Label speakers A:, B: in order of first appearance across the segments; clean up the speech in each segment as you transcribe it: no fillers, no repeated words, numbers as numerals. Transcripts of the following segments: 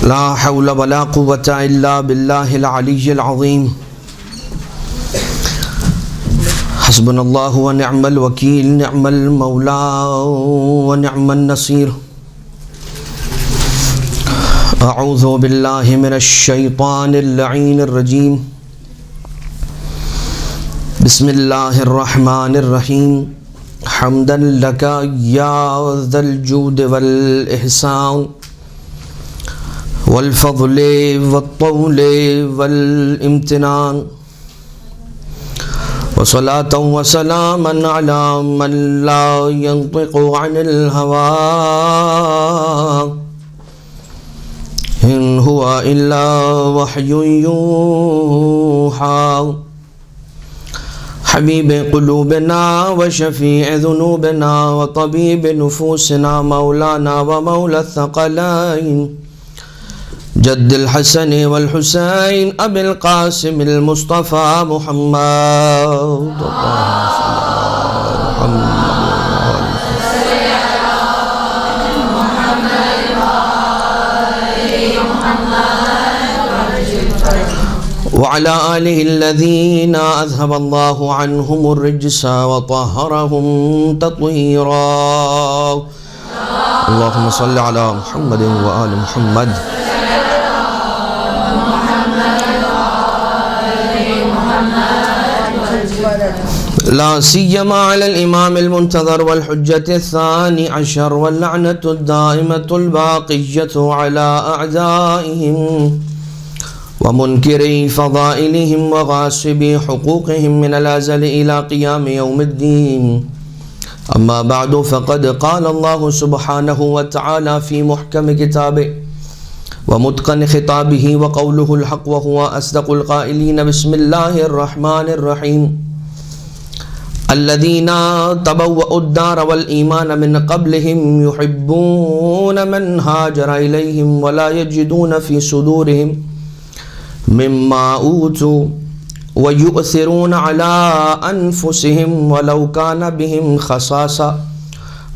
A: لا حول ولا قوة إلا بالله العلي العظيم حسبنا الله ونعم الوكيل نعم المولى ونعم النصير أعوذ بالله من الشيطان اللعين الرجيم بسم الله الرحمن الرحيم حمدا لك يا ذا الجود والإحسان والفضل والطول والامتنان وصلاة وسلاما على من لا ينطق عن الهوى إن هو إلا وحي يوحى حبيب قلوبنا وشفيع ذنوبنا وطبيب نفوسنا مولانا ومولى الثقلين جد الحسن والحسين أبي القاسم المصطفى محمد وعلى آله الذين أذهب الله عنهم الرجس وطهرهم تطهيرا اللهم صل على محمد وآل محمد لا سيما على الإمام المنتظر والحجة الثاني عشر واللعنة الدائمة الباقية على أعدائهم ومنكري فضائلهم وغاصبي حقوقهم من الأزل إلى قيام يوم الدين أما بعد فقد قال الله سبحانه وتعالى في محكم كتابه ومتقن خطابه وقوله الحق وهو أصدق القائلين بسم الله الرحمن الرحيم الذين تبوأوا الدار والإيمان من قبلهم يحبون من هاجر إليهم ولا يجدون في صدورهم مما أوتوا ويؤثرون على أنفسهم ولو كان بهم خصاصة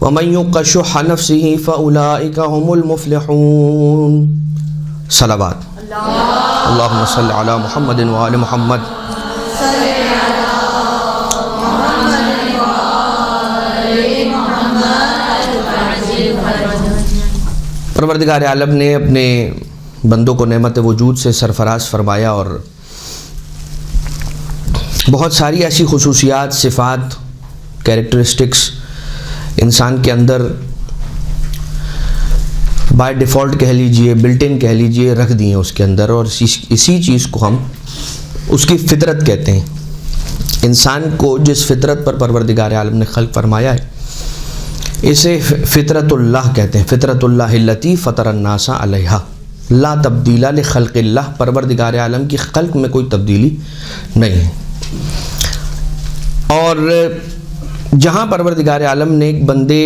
A: ومن يوق شح نفسه فأولئك هم المفلحون صلوات اللهم صل على محمد وآل محمد پروردگار عالم نے اپنے بندوں کو نعمت وجود سے سرفراز فرمایا اور بہت ساری ایسی خصوصیات صفات کیریکٹرسٹکس انسان کے اندر بائی ڈیفالٹ کہہ لیجئے بلٹ ان کہہ لیجئے رکھ دی ہیں اس کے اندر اور اسی چیز کو ہم اس کی فطرت کہتے ہیں انسان کو جس فطرت پر پروردگار عالم نے خلق فرمایا ہے اسے فطرت اللہ کہتے ہیں فطرت اللہ التی فطر الناس علیہا لا تبدیل لخلق اللہ پروردگار عالم کی خلق میں کوئی تبدیلی نہیں ہے اور جہاں پروردگار عالم نے ایک بندے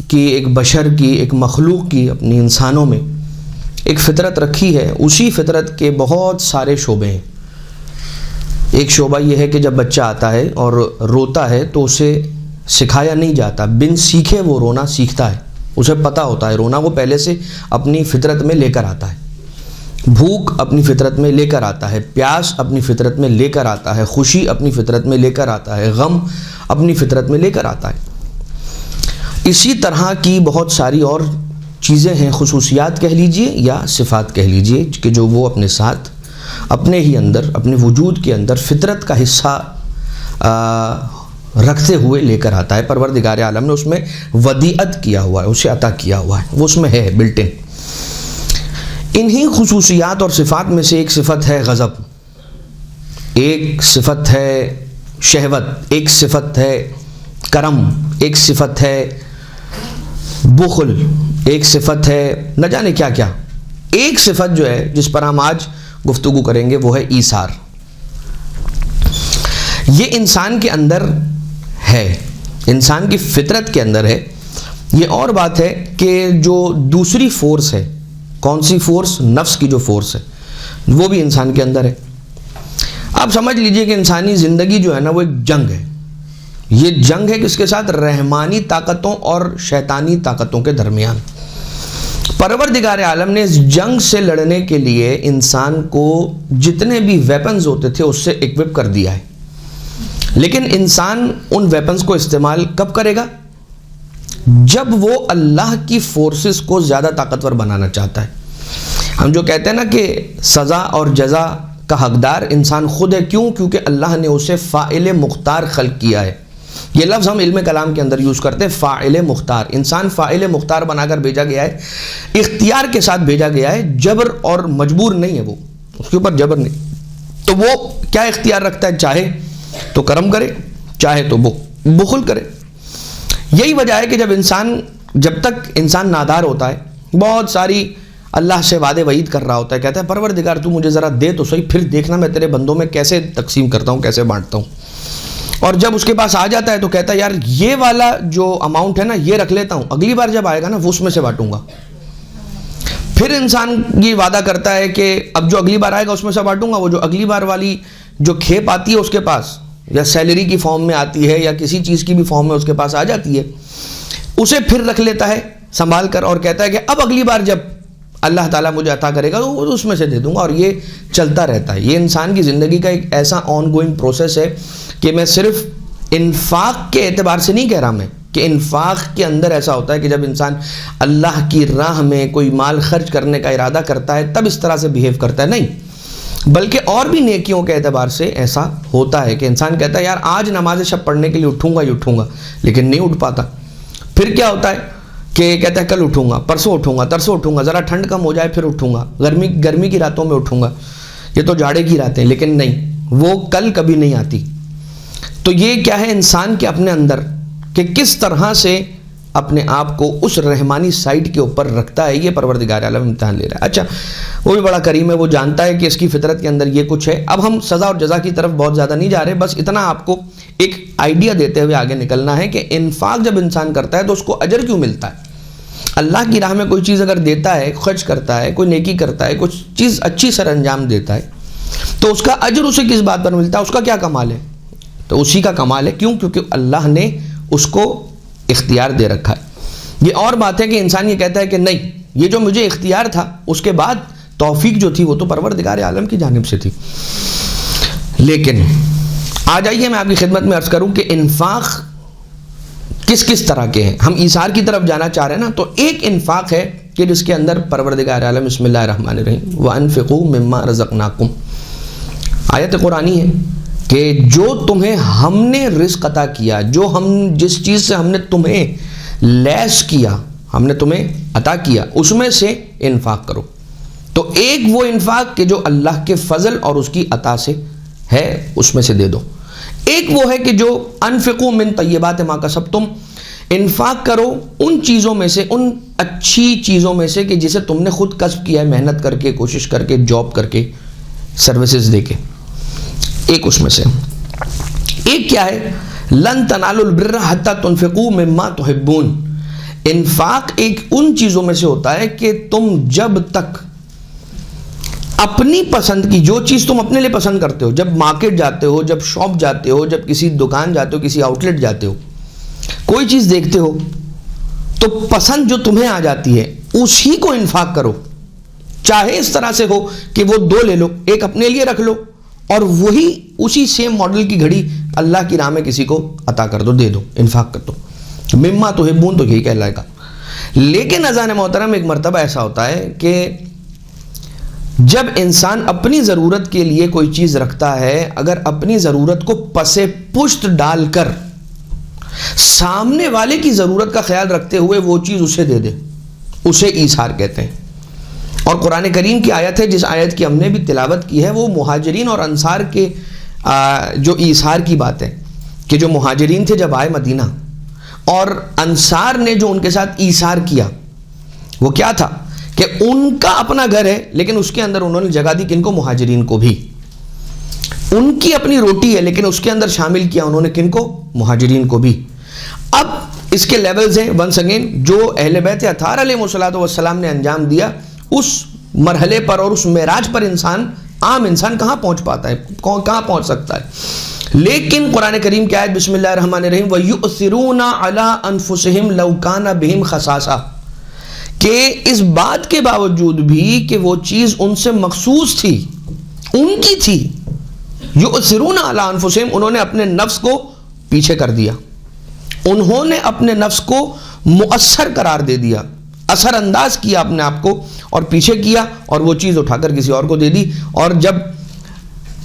A: کی ایک بشر کی ایک مخلوق کی اپنی انسانوں میں ایک فطرت رکھی ہے اسی فطرت کے بہت سارے شعبے ہیں ایک شعبہ یہ ہے کہ جب بچہ آتا ہے اور روتا ہے تو اسے سکھایا نہیں جاتا بن سیکھے وہ رونا سیکھتا ہے اسے پتہ ہوتا ہے رونا وہ پہلے سے اپنی فطرت میں لے کر آتا ہے بھوک اپنی فطرت میں لے کر آتا ہے پیاس اپنی فطرت میں لے کر آتا ہے خوشی اپنی فطرت میں لے کر آتا ہے غم اپنی فطرت میں لے کر آتا ہے اسی طرح کی بہت ساری اور چیزیں ہیں خصوصیات کہہ لیجئے یا صفات کہہ لیجئے کہ جو وہ اپنے ساتھ اپنے ہی اندر اپنے وجود کے اندر فطرت کا حصہ رکھتے ہوئے لے کر آتا ہے پروردگار عالم نے اس میں ودیعت کیا ہوا ہے اسے عطا کیا ہوا ہے وہ اس میں ہے بلٹ ان انہی خصوصیات اور صفات میں سے ایک صفت ہے غضب ایک صفت ہے شہوت ایک صفت ہے کرم ایک صفت ہے بخل ایک صفت ہے نہ جانے کیا کیا ایک صفت جو ہے جس پر ہم آج گفتگو کریں گے وہ ہے ایثار یہ انسان کے اندر ہے انسان کی فطرت کے اندر ہے یہ اور بات ہے کہ جو دوسری فورس ہے کون سی فورس نفس کی جو فورس ہے وہ بھی انسان کے اندر ہے آپ سمجھ لیجئے کہ انسانی زندگی جو ہے نا وہ ایک جنگ ہے یہ جنگ ہے کس کے ساتھ رحمانی طاقتوں اور شیطانی طاقتوں کے درمیان پروردگار عالم نے اس جنگ سے لڑنے کے لیے انسان کو جتنے بھی ویپنز ہوتے تھے اس سے اکوپ کر دیا ہے، لیکن انسان ان ویپنز کو استعمال کب کرے گا؟ جب وہ اللہ کی فورسز کو زیادہ طاقتور بنانا چاہتا ہے۔ ہم جو کہتے ہیں نا کہ سزا اور جزا کا حقدار انسان خود ہے، کیوں؟ کیونکہ اللہ نے اسے فاعل مختار خلق کیا ہے۔ یہ لفظ ہم علم کلام کے اندر یوز کرتے ہیں، فاعل مختار۔ انسان فاعل مختار بنا کر بھیجا گیا ہے، اختیار کے ساتھ بھیجا گیا ہے، جبر اور مجبور نہیں ہے، وہ اس کے اوپر جبر نہیں۔ تو وہ کیا اختیار رکھتا ہے؟ چاہے تو کرم کرے، چاہے تو بخل کرے۔ یہی وجہ ہے کہ جب تک انسان نادار ہوتا ہے، بہت ساری اللہ سے وعدے وعید کر رہا ہوتا ہے، کہتا ہے پروردگار تو مجھے ذرا دے تو صحیح، پھر دیکھنا میں تیرے بندوں میں کیسے تقسیم کرتا ہوں، کیسے بانٹتا ہوں۔ اور جب اس کے پاس آ جاتا ہے تو کہتا ہے یار یہ والا جو اماؤنٹ ہے نا یہ رکھ لیتا ہوں، اگلی بار جب آئے گا نا وہ اس میں سے بانٹوں گا۔ پھر انسان یہ وعدہ کرتا ہے کہ اب جو اگلی بار آئے گا اس میں سے بانٹوں گا، وہ جو اگلی بار والی جو کھیپ آتی ہے اس کے پاس، یا سیلری کی فارم میں آتی ہے یا کسی چیز کی بھی فارم میں اس کے پاس آ جاتی ہے، اسے پھر رکھ لیتا ہے سنبھال کر، اور کہتا ہے کہ اب اگلی بار جب اللہ تعالیٰ مجھے عطا کرے گا تو اس میں سے دے دوں گا، اور یہ چلتا رہتا ہے۔ یہ انسان کی زندگی کا ایک ایسا آن گوئنگ پروسیس ہے کہ میں صرف انفاق کے اعتبار سے نہیں کہہ رہا میں کہ انفاق کے اندر ایسا ہوتا ہے کہ جب انسان اللہ کی راہ میں کوئی مال خرچ کرنے کا ارادہ کرتا ہے تب اس طرح سے بیہیو کرتا ہے، نہیں، بلکہ اور بھی نیکیوں کے اعتبار سے ایسا ہوتا ہے کہ انسان کہتا ہے یار آج نماز شب پڑھنے کے لیے اٹھوں گا ہی اٹھوں گا، لیکن نہیں اٹھ پاتا۔ پھر کیا ہوتا ہے کہ کہتا ہے کل اٹھوں گا، پرسوں اٹھوں گا، ترسوں اٹھوں گا، ذرا ٹھنڈ کم ہو جائے پھر اٹھوں گا، گرمی کی راتوں میں اٹھوں گا، یہ تو جاڑے کی راتیں، لیکن نہیں، وہ کل کبھی نہیں آتی۔ تو یہ کیا ہے انسان کے اپنے اندر کہ کس طرح سے اپنے آپ کو اس رحمانی سائٹ کے اوپر رکھتا ہے، یہ پروردگار عالم امتحان لے رہا ہے۔ اچھا، وہ بھی بڑا کریم ہے، وہ جانتا ہے کہ اس کی فطرت کے اندر یہ کچھ ہے۔ اب ہم سزا اور جزا کی طرف بہت زیادہ نہیں جا رہے، بس اتنا آپ کو ایک آئیڈیا دیتے ہوئے آگے نکلنا ہے کہ انفاق جب انسان کرتا ہے تو اس کو اجر کیوں ملتا ہے؟ اللہ کی راہ میں کوئی چیز اگر دیتا ہے، خرچ کرتا ہے، کوئی نیکی کرتا ہے، کچھ چیز اچھی سر انجام دیتا ہے، تو اس کا اجر اسے کس بات پر ملتا ہے؟ اس کا کیا کمال ہے؟ تو اسی کا کمال ہے، کیوں؟ کیونکہ اللہ نے اس کو اختیار دے رکھا ہے۔ یہ اور بات ہے کہ انسان یہ کہتا ہے کہ نہیں، یہ جو مجھے اختیار تھا اس کے بعد توفیق جو تھی وہ تو پروردگار عالم کی جانب سے تھی۔ لیکن آ جائیے میں آپ کی خدمت میں عرض کروں کہ انفاق کس کس طرح کے ہیں۔ ہم ایثار کی طرف جانا چاہ رہے ہیں نا، تو ایک انفاق ہے کہ جس کے اندر پروردگار عالم بسم اللہ الرحمن الرحیم وَأَنفِقُوا مِمَّا رَزَقْنَاكُمْ، آیت قرآنی ہے کہ جو تمہیں ہم نے رزق عطا کیا، جس چیز سے ہم نے تمہیں لیس کیا، ہم نے تمہیں عطا کیا، اس میں سے انفاق کرو۔ تو ایک وہ انفاق کہ جو اللہ کے فضل اور اس کی عطا سے ہے، اس میں سے دے دو۔ ایک وہ ہے کہ جو انفقوا من طیبات ما کسبتم، انفاق کرو ان چیزوں میں سے، ان اچھی چیزوں میں سے کہ جسے تم نے خود کسب کیا ہے، محنت کر کے، کوشش کر کے، جاب کر کے، سروسز دے کے۔ ایک اس میں سے ایک کیا ہے؟ لن تنالوا البر حتی تنفقوا مما تحبون، انفاق ایک ان چیزوں میں سے ہوتا ہے کہ تم جب تک اپنی پسند کی جو چیز تم اپنے لیے پسند کرتے ہو، جب مارکیٹ جاتے ہو، جب شاپ جاتے ہو، جب کسی دکان جاتے ہو، کسی آؤٹ لیٹ جاتے ہو، کوئی چیز دیکھتے ہو تو پسند جو تمہیں آ جاتی ہے اسی کو انفاق کرو، چاہے اس طرح سے ہو کہ وہ دو لے لو، ایک اپنے لیے رکھ لو اور وہی اسی سیم ماڈل کی گھڑی اللہ کی راہ میں کسی کو عطا کر دو، دے دو، انفاق کر دو۔ مما تحبون تو یہی کہلائے گا۔ لیکن اذان محترم ایک مرتبہ ایسا ہوتا ہے کہ جب انسان اپنی ضرورت کے لیے کوئی چیز رکھتا ہے، اگر اپنی ضرورت کو پس پشت ڈال کر سامنے والے کی ضرورت کا خیال رکھتے ہوئے وہ چیز اسے دے دے، اسے ایثار کہتے ہیں۔ اور قرآن کریم کی آیت ہے، جس آیت کی ہم نے بھی تلاوت کی ہے، وہ مہاجرین اور انصار کے جو ایثار کی بات ہے کہ جو مہاجرین تھے جب آئے مدینہ، اور انصار نے جو ان کے ساتھ ایثار کیا وہ کیا تھا کہ ان کا اپنا گھر ہے لیکن اس کے اندر انہوں نے جگہ دی کن کو؟ مہاجرین کو بھی۔ ان کی اپنی روٹی ہے لیکن اس کے اندر شامل کیا انہوں نے کن کو؟ مہاجرین کو بھی۔ اب اس کے لیولز ہیں، ونس اگین، جو اہل بیت اطہار علیہ السلام نے انجام دیا اس مرحلے پر اور اس معراج پر عام انسان کہاں پہنچ پاتا ہے، کہاں پہنچ سکتا ہے؟ لیکن قرآن کریم کی آیت بسم اللہ الرحمن الرحیم وَيُؤْثِرُونَ عَلَىٰ أَنفُسِهِمْ لَوْ كَانَ بِهِمْ خَصَاصَةٌ، کہ اس بات کے باوجود بھی کہ وہ چیز ان سے مخصوص تھی، ان کی تھی، یؤثرون علی انفسہم، انہوں نے اپنے نفس کو پیچھے کر دیا، انہوں نے اپنے نفس کو مؤثر قرار دے دیا، اثر انداز کیا اپنے آپ کو اور پیچھے کیا، اور وہ چیز اٹھا کر کسی اور کو دے دی۔ اور جب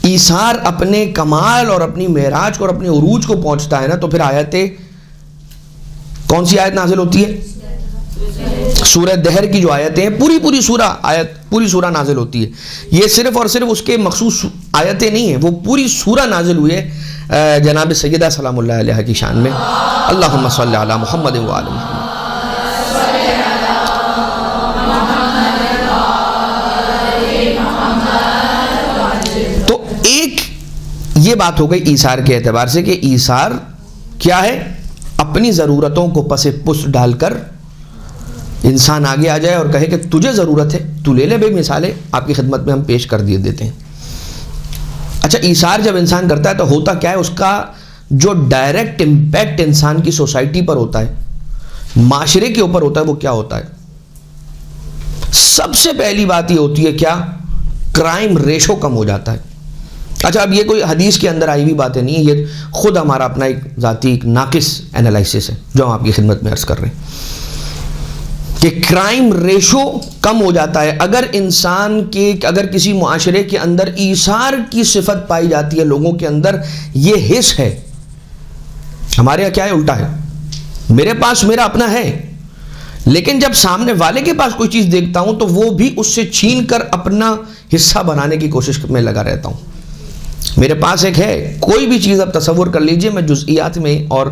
A: ایثار اپنے کمال اور اپنی معراج کو اور اپنے عروج کو پہنچتا ہے نا، تو پھر آیتیں، کون سی آیت نازل ہوتی ہے؟ سورہ دہر کی جو آیتیں ہیں، پوری سورہ نازل ہوتی ہے۔ یہ صرف اور صرف اس کے مخصوص آیتیں نہیں ہیں، وہ پوری سورہ نازل ہوئی ہے جناب سیدہ سلام اللہ علیہ کی شان میں۔ اللہم صلی علی محمد و آل محمد۔ تو ایک یہ بات ہو گئی ایثار کے اعتبار سے کہ ایثار کیا ہے؟ اپنی ضرورتوں کو پس پشت ڈال کر انسان آگے آ جائے اور کہے کہ تجھے ضرورت ہے، تو لے لے، بے مثالیں آپ کی خدمت میں ہم پیش کر دیتے ہیں۔ اچھا، ایثار جب انسان کرتا ہے تو ہوتا کیا ہے؟ اس کا جو ڈائریکٹ امپیکٹ انسان کی سوسائٹی پر ہوتا ہے، معاشرے کے اوپر ہوتا ہے، وہ کیا ہوتا ہے؟ سب سے پہلی بات یہ ہوتی ہے کیا؟ کرائم ریشو کم ہو جاتا ہے۔ اچھا، اب یہ کوئی حدیث کے اندر آئی ہوئی باتیں نہیں ہیں، یہ خود ہمارا اپنا ایک ذاتی ایک ناقص انالائسس ہے جو ہم آپ کی خدمت میں عرض کر رہے ہیں کہ کرائم ریشو کم ہو جاتا ہے اگر کسی معاشرے کے اندر ایثار کی صفت پائی جاتی ہے، لوگوں کے اندر یہ حس ہے۔ ہمارے یہاں کیا ہے؟ الٹا ہے، میرے پاس میرا اپنا ہے، لیکن جب سامنے والے کے پاس کوئی چیز دیکھتا ہوں تو وہ بھی اس سے چھین کر اپنا حصہ بنانے کی کوشش میں لگا رہتا ہوں۔ میرے پاس ایک ہے، کوئی بھی چیز اب تصور کر لیجئے، میں جزئیات میں اور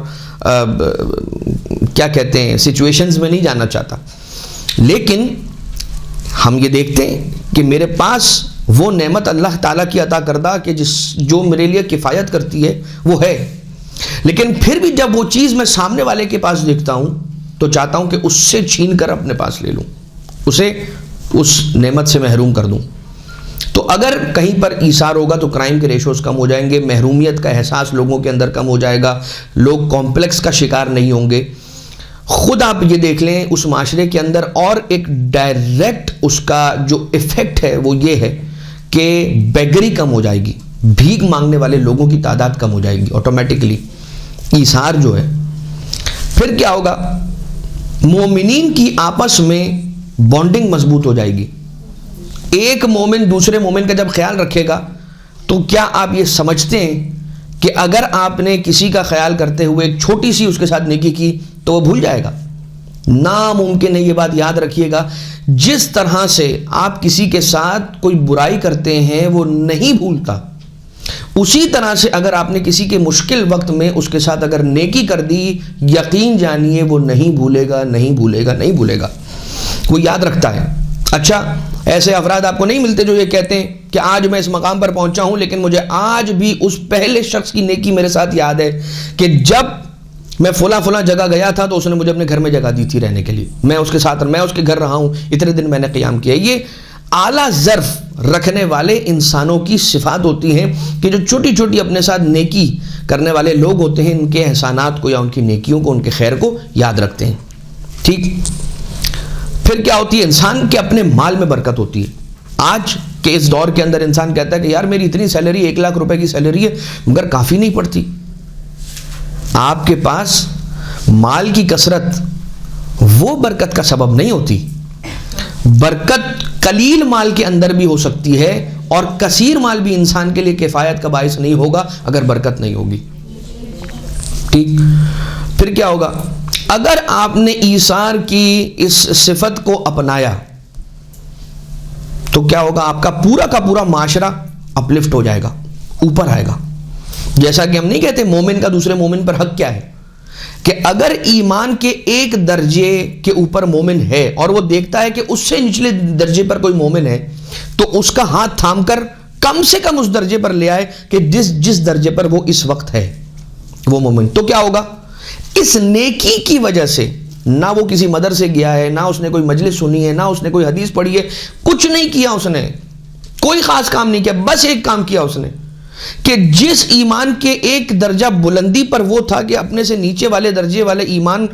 A: کیا کہتے ہیں سچویشنز میں نہیں جانا چاہتا، لیکن ہم یہ دیکھتے ہیں کہ میرے پاس وہ نعمت اللہ تعالیٰ کی عطا کردہ کہ جو میرے لیے کفایت کرتی ہے وہ ہے، لیکن پھر بھی جب وہ چیز میں سامنے والے کے پاس دیکھتا ہوں تو چاہتا ہوں کہ اس سے چھین کر اپنے پاس لے لوں، اسے اس نعمت سے محروم کر دوں۔ تو اگر کہیں پر ایثار ہوگا تو کرائم کے ریشوز کم ہو جائیں گے، محرومیت کا احساس لوگوں کے اندر کم ہو جائے گا، لوگ کمپلیکس کا شکار نہیں ہوں گے۔ خود آپ یہ دیکھ لیں اس معاشرے کے اندر، اور ایک ڈائریکٹ اس کا جو ایفیکٹ ہے وہ یہ ہے کہ بیگری کم ہو جائے گی، بھیک مانگنے والے لوگوں کی تعداد کم ہو جائے گی آٹومیٹکلی، ایثار جو ہے۔ پھر کیا ہوگا؟ مومنین کی آپس میں بانڈنگ مضبوط ہو جائے گی۔ ایک مومن دوسرے مومن کا جب خیال رکھے گا تو کیا آپ یہ سمجھتے ہیں کہ اگر آپ نے کسی کا خیال کرتے ہوئے ایک چھوٹی سی اس کے ساتھ نیکی کی تو وہ بھول جائے گا؟ ناممکن ہے، یہ بات یاد رکھیے گا۔ جس طرح سے آپ کسی کے ساتھ کوئی برائی کرتے ہیں وہ نہیں بھولتا، اسی طرح سے اگر آپ نے کسی کے مشکل وقت میں اس کے ساتھ اگر نیکی کر دی، یقین جانیے وہ نہیں بھولے گا، نہیں بھولے گا، نہیں بھولے گا، وہ یاد رکھتا ہے۔ اچھا، ایسے افراد آپ کو نہیں ملتے جو یہ کہتے ہیں کہ آج میں اس مقام پر پہنچا ہوں لیکن مجھے آج بھی اس پہلے شخص کی نیکی میرے ساتھ یاد ہے کہ جب میں فلاں جگہ گیا تھا تو اس نے مجھے اپنے گھر میں جگہ دی تھی رہنے کے لیے، میں اس کے ساتھ، میں اس کے گھر رہا ہوں، اتنے دن میں نے قیام کیا۔ یہ اعلیٰ ظرف رکھنے والے انسانوں کی صفات ہوتی ہیں کہ جو چھوٹی چھوٹی اپنے ساتھ نیکی کرنے والے لوگ ہوتے ہیں، ان کے احسانات کو یا ان کی نیکیوں کو، ان کے خیر کو یاد رکھتے ہیں۔ ٹھیک، پھر کیا ہوتی ہے؟ انسان کے اپنے مال میں برکت ہوتی ہے۔ آج کے اس دور کے اندر انسان کہتا ہے کہ یار میری اتنی سیلری، 1 لاکھ روپے کی سیلری ہے مگر کافی نہیں پڑتی۔ آپ کے پاس مال کی کثرت وہ برکت کا سبب نہیں ہوتی۔ برکت قلیل مال کے اندر بھی ہو سکتی ہے اور کثیر مال بھی انسان کے لیے کفایت کا باعث نہیں ہوگا اگر برکت نہیں ہوگی۔ ٹھیک، پھر کیا ہوگا؟ اگر آپ نے ایثار کی اس صفت کو اپنایا تو کیا ہوگا؟ آپ کا پورا معاشرہ اپلفٹ ہو جائے گا، اوپر آئے گا۔ جیسا کہ ہم نہیں کہتے مومن کا دوسرے مومن پر حق کیا ہے، کہ اگر ایمان کے ایک درجے کے اوپر مومن ہے اور وہ دیکھتا ہے کہ اس سے نچلے درجے پر کوئی مومن ہے تو اس کا ہاتھ تھام کر کم سے کم اس درجے پر لے آئے کہ جس درجے پر وہ اس وقت ہے وہ مومن، تو کیا ہوگا؟ اس نیکی کی وجہ سے، نہ وہ کسی مدرسے گیا ہے، نہ اس نے کوئی مجلس سنی ہے، نہ اس نے کوئی حدیث پڑھی ہے، کچھ نہیں کیا، اس نے کوئی خاص کام نہیں کیا، بس ایک کام کیا اس نے کہ جس ایمان کے ایک درجہ بلندی پر وہ تھا کہ اپنے سے نیچے والے درجے والے ایمان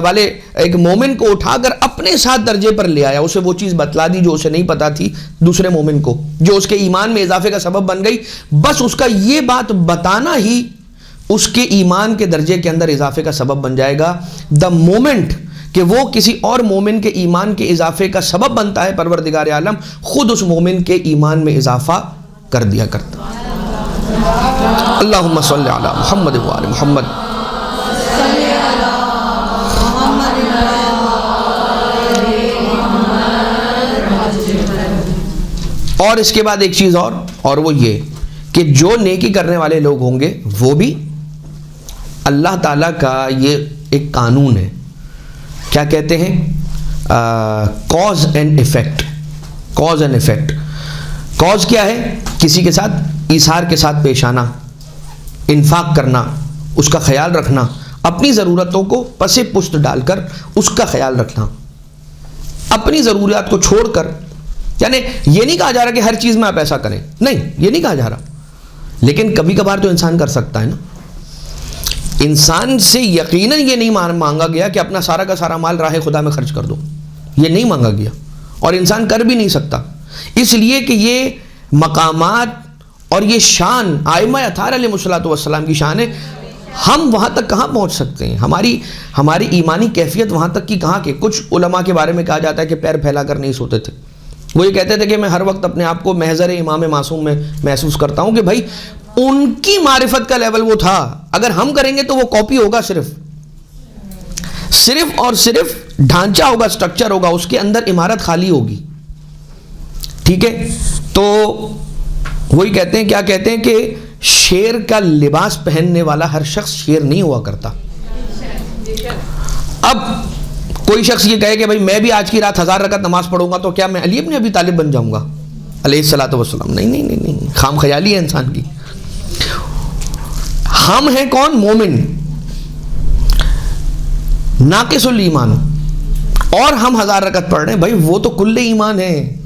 A: والے ایک مومن کو اٹھا کر اپنے ساتھ درجے پر لے آیا، اسے وہ چیز بتلا دی جو اسے نہیں پتا تھی دوسرے مومن کو، جو اس کے ایمان میں اضافے کا سبب بن گئی. بس اس کا یہ بات بتانا ہی اس کے ایمان کے درجے کے اندر اضافے کا سبب بن جائے گا. دا مومنٹ کہ وہ کسی اور مومن کے ایمان کے اضافے کا سبب بنتا ہے، پروردگار عالم خود اس مومن کے ایمان میں اضافہ کر دیا کرتا. اللہم صلی علی محمد و آل محمد. اور اس کے بعد ایک چیز اور وہ یہ کہ جو نیکی کرنے والے لوگ ہوں گے وہ بھی اللہ تعالیٰ کا یہ ایک قانون ہے، کیا کہتے ہیں، cause and effect. Cause and effect. Cause کیا ہے؟ کسی کے ساتھ ایثار کے ساتھ پیش آنا، انفاق کرنا، اس کا خیال رکھنا، اپنی ضرورتوں کو پس پشت ڈال کر اس کا خیال رکھنا، اپنی ضروریات کو چھوڑ کر. یعنی یہ نہیں کہا جا رہا کہ ہر چیز میں آپ ایسا کریں، نہیں، یہ نہیں کہا جا رہا، لیکن کبھی کبھار تو انسان کر سکتا ہے نا. انسان سے یقیناً یہ نہیں مانگا گیا کہ اپنا سارا کا سارا مال راہ خدا میں خرچ کر دو، یہ نہیں مانگا گیا، اور انسان کر بھی نہیں سکتا، اس لیے کہ یہ مقامات اور یہ شان ائمہ اطہار علیہ الصلوۃ والسلام کی شان ہے. ہم وہاں تک کہاں پہنچ سکتے ہیں؟ ہماری ایمانی کیفیت وہاں تک کی کہاں. کہ کچھ علماء کے بارے میں کہا جاتا ہے کہ پیر پھیلا کر نہیں سوتے تھے. وہ یہ کہتے تھے کہ میں ہر وقت اپنے آپ کو محضر امام معصوم میں محسوس کرتا ہوں، کہ بھائی ان کی معرفت کا لیول وہ تھا، اگر ہم کریں گے تو وہ کاپی ہوگا، صرف اور صرف ڈھانچہ ہوگا، سٹرکچر ہوگا، اس کے اندر عمارت خالی ہوگی. ٹھیک ہے، تو وہی کہتے ہیں، کیا کہتے ہیں کہ شیر کا لباس پہننے والا ہر شخص شیر نہیں ہوا کرتا. اب کوئی شخص یہ کہے کہ بھائی میں بھی آج کی رات 1000 رکعت نماز پڑھوں گا تو کیا میں علی ابن ابی طالب بن جاؤں گا علیہ الصلوۃ والسلام؟ نہیں، خام خیالی ہے انسان کی. ہم ہیں کون؟ مومن، ناقص الایمان، اور ہم 1000 رکعت پڑھ رہے ہیں، بھائی وہ تو کل ایمان ہے.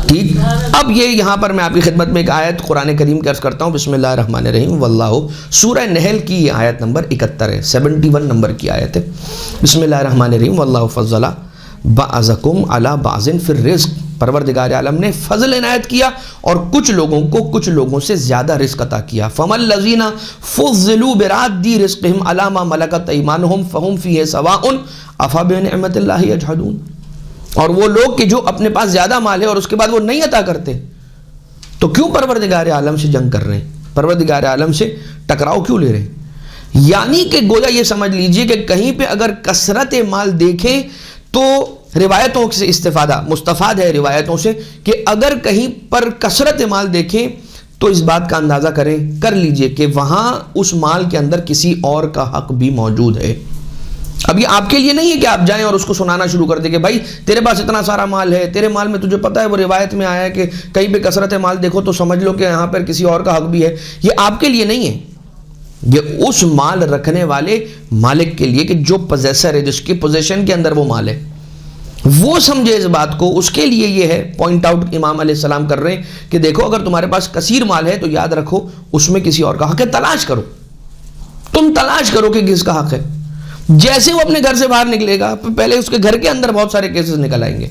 A: ٹھیک. اب یہ یہاں پر میں آپ کی خدمت میں ایک آیت قرآن کریم کی عرض کرتا ہوں. بسم اللہ الرحمن الرحیم. واللہ، سورہ نحل کی یہ آیت نمبر 71 ہے، 71 نمبر کی آیت ہے. بسم اللہ الرحمن الرحیم. واللہ فضل بعضکم علی بعض فی الرزق. پروردگار عالم نے فضل عنایت کیا اور کچھ لوگوں کو کچھ لوگوں سے زیادہ رزق عطا کیا. فَمَا الَّذِينَ فُضِّلُوا بِرَادِّ رِزْقِهِمْ عَلَىٰ مَا مَلَكَتْ أَيْمَانُهُمْ فَهُمْ فِيهِ سَوَاءٌ أَفَبِنِعْمَةِ اللَّهِ يَجْحَدُونَ. اور وہ لوگ کہ جو اپنے پاس زیادہ مال ہے اور اس کے بعد وہ نہیں عطا کرتے، تو کیوں پروردگار عالم سے جنگ کر رہے ہیں، پروردگار عالم سے ٹکراؤ کیوں لے رہے ہیں؟ یعنی کہ گویا یہ سمجھ لیجئے کہ کہیں پہ اگر کثرت مال دیکھیں تو روایتوں سے استفادہ مستفاد ہے، روایتوں سے، کہ اگر کہیں پر کثرت مال دیکھیں تو اس بات کا اندازہ کر لیجئے کہ وہاں اس مال کے اندر کسی اور کا حق بھی موجود ہے. اب یہ آپ کے لیے نہیں ہے کہ آپ جائیں اور اس کو سنانا شروع کر دیں کہ بھائی تیرے پاس اتنا سارا مال ہے، تیرے مال میں تجھے پتہ ہے وہ روایت میں آیا ہے کہ کہیں پہ کثرت مال دیکھو تو سمجھ لو کہ یہاں پر کسی اور کا حق بھی ہے. یہ آپ کے لیے نہیں ہے، یہ اس مال رکھنے والے مالک کے لیے کہ جو پوزیسر ہے، جس کی پوزیشن کے اندر وہ مال ہے، وہ سمجھے اس بات کو. اس کے لیے یہ ہے پوائنٹ آؤٹ امام علیہ السلام کر رہے ہیں کہ دیکھو اگر تمہارے پاس کثیر مال ہے تو یاد رکھو اس میں کسی اور کا حق ہے. تلاش کرو، تم تلاش کرو کہ کس کا حق ہے. جیسے وہ اپنے گھر سے باہر نکلے گا پہلے اس کے گھر کے اندر بہت سارے کیسز نکل آئیں گے.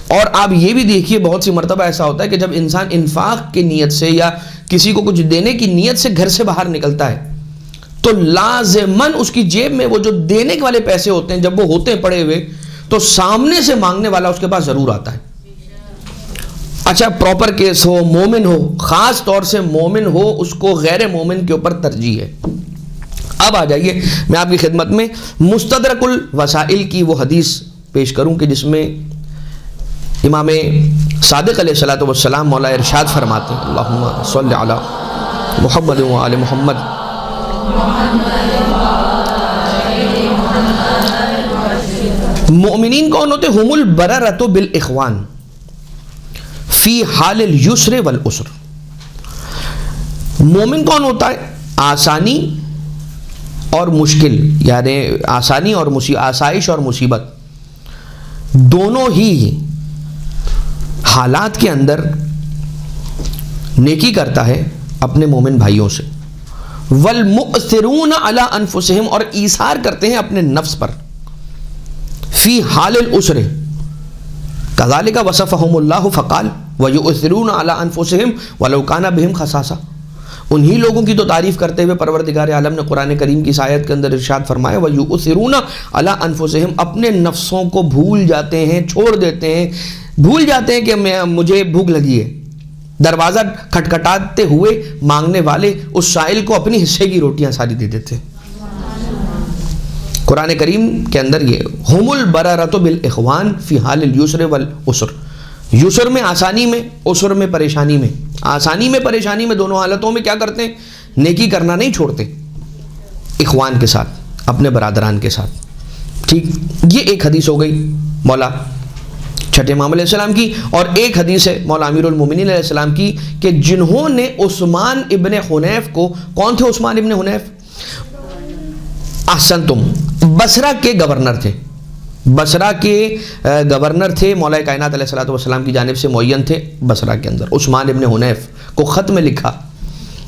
A: اور آپ یہ بھی دیکھیے بہت سی مرتبہ ایسا ہوتا ہے کہ جب انسان انفاق کی نیت سے یا کسی کو کچھ دینے کی نیت سے گھر سے باہر نکلتا ہے تو لازماً اس کی جیب میں وہ جو دینے والے پیسے ہوتے ہیں جب وہ ہوتے ہیں پڑے ہوئے تو سامنے سے مانگنے والا اس کے پاس ضرور آتا ہے. اچھا پراپر کیس ہو، مومن ہو، خاص طور سے مومن ہو، اس کو غیر مومن کے اوپر ترجیح ہے. اب آ جائیے میں آپ کی خدمت میں مستدرک الوسائل کی وہ حدیث پیش کروں کہ جس میں امام صادق علیہ الصلوۃ والسلام مولا ارشاد فرماتے ہیں اللہم صلی علی محمد و آل محمد. مومنین کون ہوتے؟ ہم البررۃ بالاخوان فی حال الیسر والعسر. مومن کون ہوتا ہے؟ آسانی اور مشکل، یعنی آسانی اور آسائش اور مصیبت دونوں ہی حالات کے اندر نیکی کرتا ہے اپنے مومن بھائیوں سے. والمؤثرون علی انفسہم, اور ایثار کرتے ہیں اپنے نفس پر. فی حال العسر کذالک وصفہم اللہ فقال ویؤثرون علی انفسہم ولو کان بہم خصاصہ. انہی لوگوں کی تو تعریف کرتے ہوئے پروردگار عالم نے قرآن کریم کی اس آیت کے اندر ارشاد فرمایا وَيُؤْثِرُونَ عَلَىٰ أَنفُسِهِمْ, اپنے نفسوں کو بھول جاتے ہیں, چھوڑ دیتے ہیں, بھول جاتے ہیں کہ مجھے بھوک لگی ہے. دروازہ کھٹکھٹاتے ہوئے مانگنے والے اس سائل کو اپنی حصے کی روٹیاں ساری دے دیتے. قرآن کریم کے اندر یہ ہم البررۃ بالاخوان فی حال اليسر والعسر, یسر میں آسانی میں, عسر میں پریشانی میں. آسانی میں پریشانی میں دونوں حالتوں میں کیا کرتے ہیں؟ نیکی کرنا نہیں چھوڑتے, اخوان کے ساتھ, اپنے برادران کے ساتھ. ٹھیک, یہ ایک حدیث ہو گئی مولا چھٹے امام علیہ السلام کی. اور ایک حدیث ہے مولا امیر المومنین علیہ السلام کی کہ جنہوں نے عثمان ابن حنیف کو, کون تھے عثمان ابن حنیف؟ احسنتم, بصرہ کے گورنر تھے. بصرہ کے گورنر تھے, مولا کائنات علیہ السلام کی جانب سے معین تھے بصرہ کے اندر. عثمان ابن حنیف کو خط میں لکھا.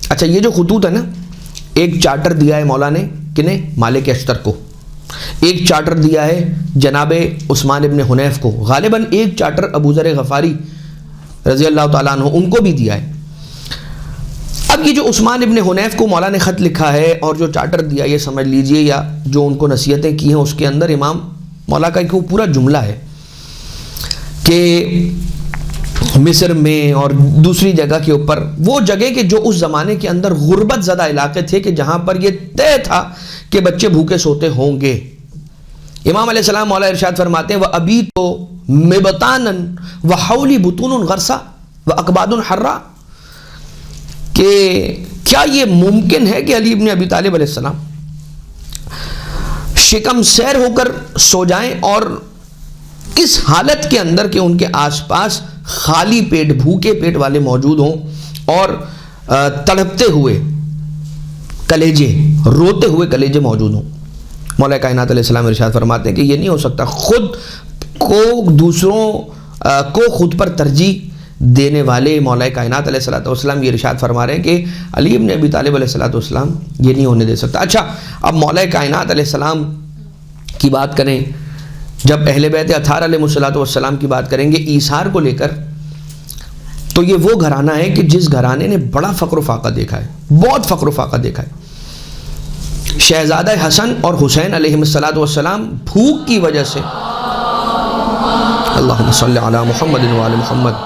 A: اچھا, یہ جو خطوط ہے نا, ایک چارٹر دیا ہے مولا نے کنہیں؟ مالک اشتر کو. ایک چارٹر دیا ہے جناب عثمان ابن حنیف کو. غالباً ایک چارٹر ابو ذر غفاری رضی اللہ تعالیٰ عنہ ان کو بھی دیا ہے. اب یہ جو عثمان ابن حنیف کو مولا نے خط لکھا ہے اور جو چارٹر دیا, یہ سمجھ لیجئے, یا جو ان کو نصیحتیں کی ہیں, اس کے اندر امام مولا کا ایک پورا جملہ ہے کہ مصر میں اور دوسری جگہ کے اوپر, وہ جگہ کہ جو اس زمانے کے اندر غربت زدہ علاقے تھے کہ جہاں پر یہ طے تھا کہ بچے بھوکے سوتے ہوں گے. امام علیہ السلام مولا ارشاد فرماتے ہیں وَأَبِيتُ مِبْطَانًا وَحَوْلِ بُطُونٌ غَرْسًا وَأَكْبَادٌ حَرًّا, کہ کیا یہ ممکن ہے کہ علی ابن ابی طالب علیہ السلام شکم سیر ہو کر سو جائیں اور اس حالت کے اندر کہ ان کے آس پاس خالی پیٹ, بھوکے پیٹ والے موجود ہوں اور تڑپتے ہوئے کلیجے, روتے ہوئے کلیجے موجود ہوں. مولا کائنات علیہ السلام ارشاد فرماتے ہیں کہ یہ نہیں ہو سکتا. خود کو دوسروں کو خود پر ترجیح دینے والے مولا کائنات علیہ السلام یہ ارشاد فرما رہے ہیں کہ علی ابن ابی طالب علیہ السلام یہ نہیں ہونے دے سکتا. اچھا, اب مولا کائنات علیہ السلام کی بات کریں, جب اہل بیت اطہار علیہ السلام کی بات کریں گے ایثار کو لے کر, تو یہ وہ گھرانہ ہے کہ جس گھرانے نے بڑا فقر و فاقہ دیکھا ہے, بہت فقر و فاقہ دیکھا ہے. شہزادہ حسن اور حسین علیہ السلام بھوک کی وجہ سے, اللہم صلی علی محمد و آل محمد,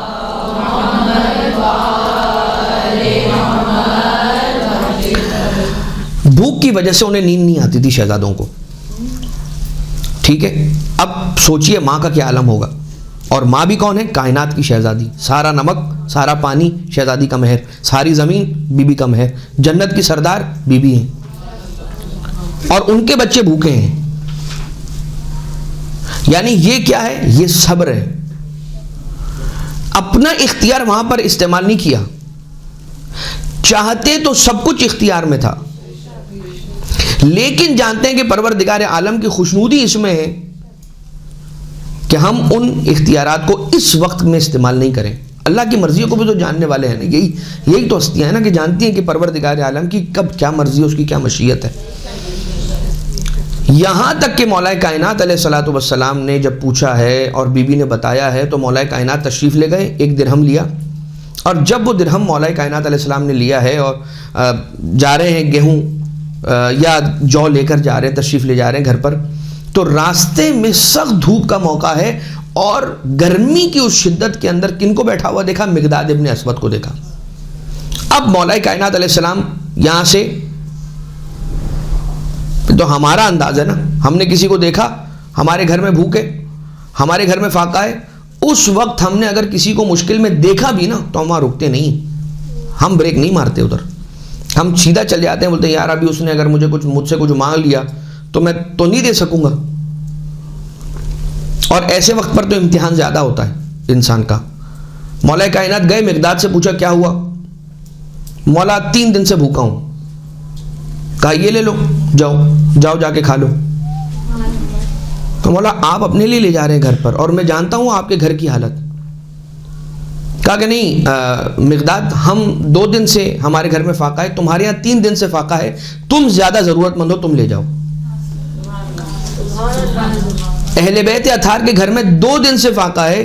A: بھوک کی وجہ سے انہیں نیند نہیں آتی تھی شہزادوں کو. ٹھیک ہے, اب سوچئے ماں کا کیا عالم ہوگا, اور ماں بھی کون ہے؟ کائنات کی شہزادی. سارا نمک, سارا پانی شہزادی کا مہر, ساری زمین بی بی کا مہر, جنت کی سردار بی بی ہیں, اور ان کے بچے بھوکے ہیں. یعنی یہ کیا ہے؟ یہ صبر ہے. اپنا اختیار وہاں پر استعمال نہیں کیا, چاہتے تو سب کچھ اختیار میں تھا, لیکن جانتے ہیں کہ پروردگار عالم کی خوشنودی اس میں ہے کہ ہم ان اختیارات کو اس وقت میں استعمال نہیں کریں. اللہ کی مرضیوں کو بھی تو جاننے والے ہیں نا, یہی تو ہستیاں ہیں نا کہ جانتی ہیں کہ پروردگار عالم کی کب کیا مرضی ہے, اس کی کیا مشیت ہے. یہاں تک کہ مولا کائنات علیہ السلام نے جب پوچھا ہے اور بی بی نے بتایا ہے تو مولا کائنات تشریف لے گئے, ایک درہم لیا, اور جب وہ درہم مولا کائنات علیہ السلام نے لیا ہے اور جا رہے ہیں گیہوں یا جو لے کر جا رہے ہیں, تشریف لے جا رہے ہیں گھر پر, تو راستے میں سخت دھوپ کا موقع ہے اور گرمی کی اس شدت کے اندر کن کو بیٹھا ہوا دیکھا؟ مقداد ابن اسود کو دیکھا. اب مولا کائنات علیہ السلام یہاں سے, تو ہمارا انداز ہے نا, ہم نے کسی کو دیکھا ہمارے گھر میں بھوکے, ہمارے گھر میں فاقہ ہے, اس وقت ہم نے اگر کسی کو مشکل میں دیکھا بھی نا تو ہم وہاں رکتے نہیں, ہم بریک نہیں مارتے ادھر, ہم سیدھا چل جاتے ہیں, بولتے ہیں یار ابھی اس نے اگر مجھ سے کچھ مانگ لیا تو میں تو نہیں دے سکوں گا. اور ایسے وقت پر تو امتحان زیادہ ہوتا ہے انسان کا. مولا کائنات گئے, مقداد سے پوچھا کیا ہوا؟ مولا 3 دن سے بھوکا ہوں. کہا یہ لے لو, جاؤ جا کے کھا لو. تو مولا آپ اپنے لیے لے جا رہے ہیں گھر پر, اور میں جانتا ہوں آپ کے گھر کی حالت. کہا کہ نہیں مقداد، ہم 2 دن سے ہمارے گھر میں فاقہ ہے، تمہارے یہاں 3 دن سے فاقہ ہے، تم زیادہ ضرورت مند ہو، تم لے جاؤ۔ اہل بیت اطہار کے گھر میں 2 دن سے فاقہ ہے،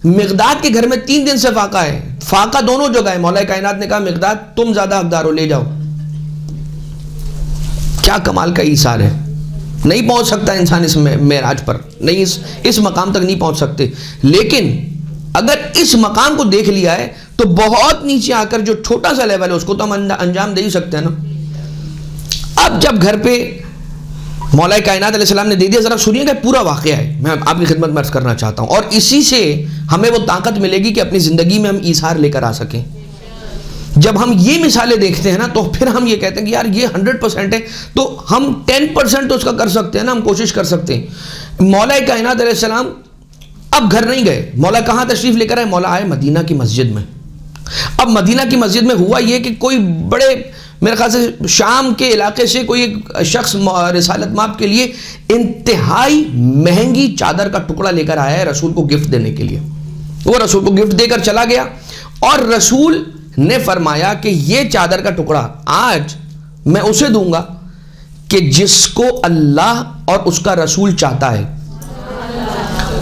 A: مقداد کے گھر میں 3 دن سے فاقہ ہے، فاقہ دونوں جگہ ہے۔ مولا کائنات نے کہا مقداد تم زیادہ حقدار ہو، لے جاؤ۔ کیا کمال کا ایثار ہے! نہیں پہنچ سکتا انسان اس معراج پر، نہیں اس مقام تک نہیں پہنچ سکتے، لیکن اگر اس مقام کو دیکھ لیا ہے تو بہت نیچے آ کر جو چھوٹا سا لیول ہے اس کو تو ہم انجام دے ہی سکتے ہیں نا۔ اب جب گھر پہ مولا کائنات علیہ السلام نے دے دیا، ذرا سنیے گا پورا واقعہ ہے، میں آپ کی خدمت میں عرض کرنا چاہتا ہوں، اور اسی سے ہمیں وہ طاقت ملے گی کہ اپنی زندگی میں ہم ایثار لے کر آ سکیں۔ جب ہم یہ مثالیں دیکھتے ہیں نا تو پھر ہم یہ کہتے ہیں کہ یار یہ 100% ہے تو ہم 10% تو اس کا کر سکتے ہیں نا، ہم کوشش کر سکتے ہیں۔ مولا کائنات علیہ السلام اب گھر نہیں گئے، مولا کہاں تشریف لے کر آئے؟ مولا آئے مدینہ کی مسجد میں۔ اب مدینہ کی مسجد میں ہوا یہ کہ کوئی بڑے میرے خیال سے شام کے علاقے سے کوئی ایک شخص رسالت مآب کے لیے انتہائی مہنگی چادر کا ٹکڑا لے کر آیا ہے رسول کو گفٹ دینے کے لیے۔ وہ رسول کو گفٹ دے کر چلا گیا اور رسول نے فرمایا کہ یہ چادر کا ٹکڑا آج میں اسے دوں گا کہ جس کو اللہ اور اس کا رسول چاہتا ہے،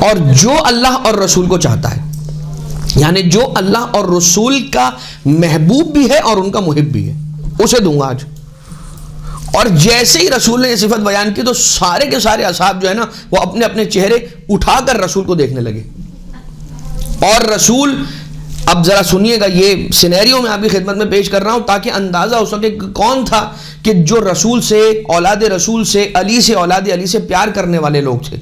A: اور جو اللہ اور رسول کو چاہتا ہے، یعنی جو اللہ اور رسول کا محبوب بھی ہے اور ان کا محب بھی ہے، اسے دوں گا آج۔ اور جیسے ہی رسول نے یہ صفت بیان کی تو سارے کے سارے اصحاب جو ہے نا وہ اپنے اپنے چہرے اٹھا کر رسول کو دیکھنے لگے۔ اور رسول، اب ذرا سنیے گا، یہ سینیریو میں آپ کی خدمت میں پیش کر رہا ہوں تاکہ اندازہ ہو سکے کہ کون تھا کہ جو رسول سے، اولاد رسول سے، علی سے، اولاد علی سے پیار کرنے والے لوگ تھے